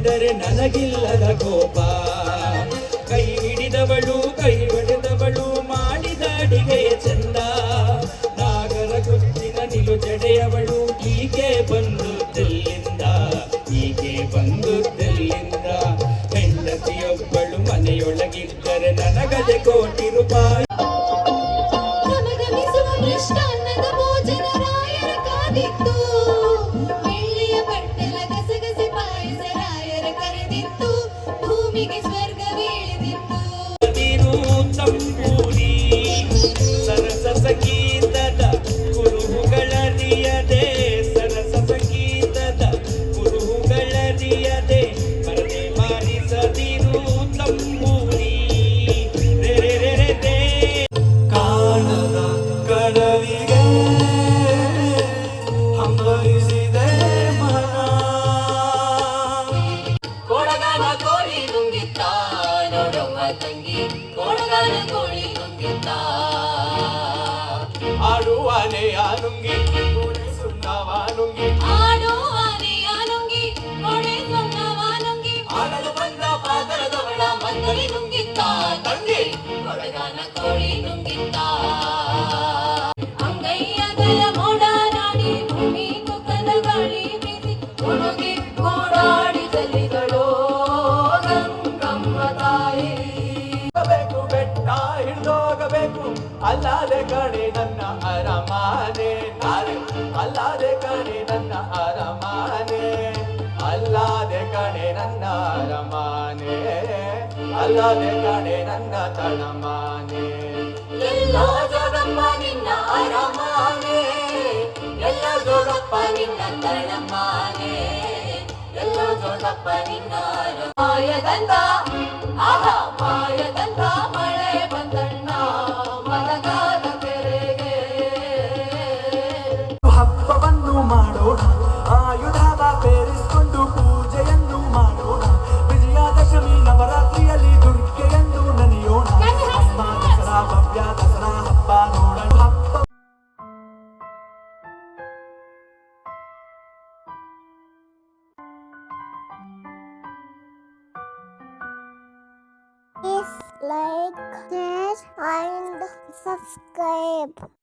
ಎಂದರೆ ನನಗಿಲ್ಲದ ಕೋಪ. ಕೈ ಹಿಡಿದವಳು ಕೈ ಬಡಿದವಳು ಮಾಡಿದ ಅಡಿಗೆಯ ಚಂದ. ನಾಗರ ಗುತ್ತಿನ ನಿಲು ಜಡೆಯವಳು ಹೀಗೆ ಬಂದುದೆಲ್ಲಿಂದ, ಹೀಗೆ ಬಂದುದೆಲ್ಲಿಂದ. ಹೆಂಡತಿಯೊಬ್ಬಳು ಮನೆಯೊಳಗಿದ್ದರೆ ನನಗದೆ ಕೋಟಿ ರೂಪಾಯಿ. ಬೆಳ್ಳಿಯ ಬಟ್ಟಲ ಗಸಗಸೆ ಪಾಯಸ ರಾಯರ ಕರೆದಿತ್ತು, ಭೂಮಿಗೆ ಸ್ವರ್ಗವೀಳಿದಿತ್ತು. ತಂಬೂರಿ ಸರಸ ಸಂಗೀತದ ಕುರುಹುಗಳರಿಯದೆ, ಸರಸ ಸಂಗೀತದ ಕುರುಹುಗಳರಿಯದೆ ಪರದೆ ಬಾರಿಸದಿರು ತಂಬೂರಿ. ಕಾಣದ ಕಡಲಿಗೆ ಹಂಬಲಿಸಿದೆ ಮನ. ಕೊಡಗನ ಕೋಳಿ ನುಂಗಿತ್ತ ನೋಡವ್ವ ತಂಗಿ, ಕೊಡಗನ ಕೋಳಿ ನುಂಗಿತ್ತ. ಆಡುವಾನೆ ಆನುಂಗಿ ಗೋಡೆ ಸುಣ್ಣವ ನುಂಗಿ, ಆಡುವಾನೆಯ ನುಂಗಿ ಕೊಡೆ ಸೊನ್ನವ ನುಂಗಿ, ಆಡಲು ಬಂದ ಪಾದರದವಳ ಮಂಗಲಿ ನುಂಗಿತ್ತ ತಂಗಿ, ಕೊಡಗನ ಕೋಳಿ ನುಂಗಿತ್ತ. ಅಂಗೈಯಗಲ ಮೋಡ ನಾಡಿ ಭೂಮಿ ಕುಕ್ಕನ ಗಾಳಿ ಬೀಸಿ ಹುಡುಗಿ ಓಡಾಡಿ ಚೆಲ್ಲಿದಳೋ ಗಂಗಮ್ಮ ತಾಯಿ. ಬೇಕು ಬೆಟ್ಟ ಹಿಡಿದೋಗಬೇಕು, ಅಲ್ಲಾದೆ ಕಣೆ ನನ್ನ ಅರಮಾನೆ ನಾಳೆ, ಅಲ್ಲಾದೆ ಕಣೆ ನನ್ನ ಅರಮಾನೆ, ಅಲ್ಲಾದೆ ಕಣೆ ನನ್ನ ಅರಮಾನೆ, ಅಲ್ಲಾದೆ ಕಣೆ ನನ್ನ ತಳಮಾನೆ. ಎಲ್ಲೋ ಜೋಗಪ್ಪ ನಿನ್ನ ಅರಮಾನೆ, ಎಲ್ಲ ಜೋಗಪ್ಪ ನಿನ್ನ ತಳಮಾನೆ, ಎಲ್ಲೋ ಜೋಗಪ್ಪ ನಿನ್ನ ಮಾಯದಂತ, ಆಹಾ ಮಾಯದಂತ ಮಳೆ ಬಂದಣ್ಣ ಮಲಗಾದ ಕೆರೆಗೆ. ಹಬ್ಬವನ್ನು ಮಾಡೋಣ, ಆಯುಧವ ಬೇರಿಸಿಕೊಂಡು ಪೂಜೆಯನ್ನು ಮಾಡೋಣ. ವಿಜಯದಶಮಿ ನವರಾತ್ರಿಯಲ್ಲಿ ದುರ್ಗೆಯನ್ನು ನೆನೆಯೋಣ. ಅಮ್ಮ ದಸರಾ ಭವ್ಯ ದಸರಾ ಹಬ್ಬ ನೋಡೋಣ. ಹಬ್ಬ Please like, share and subscribe.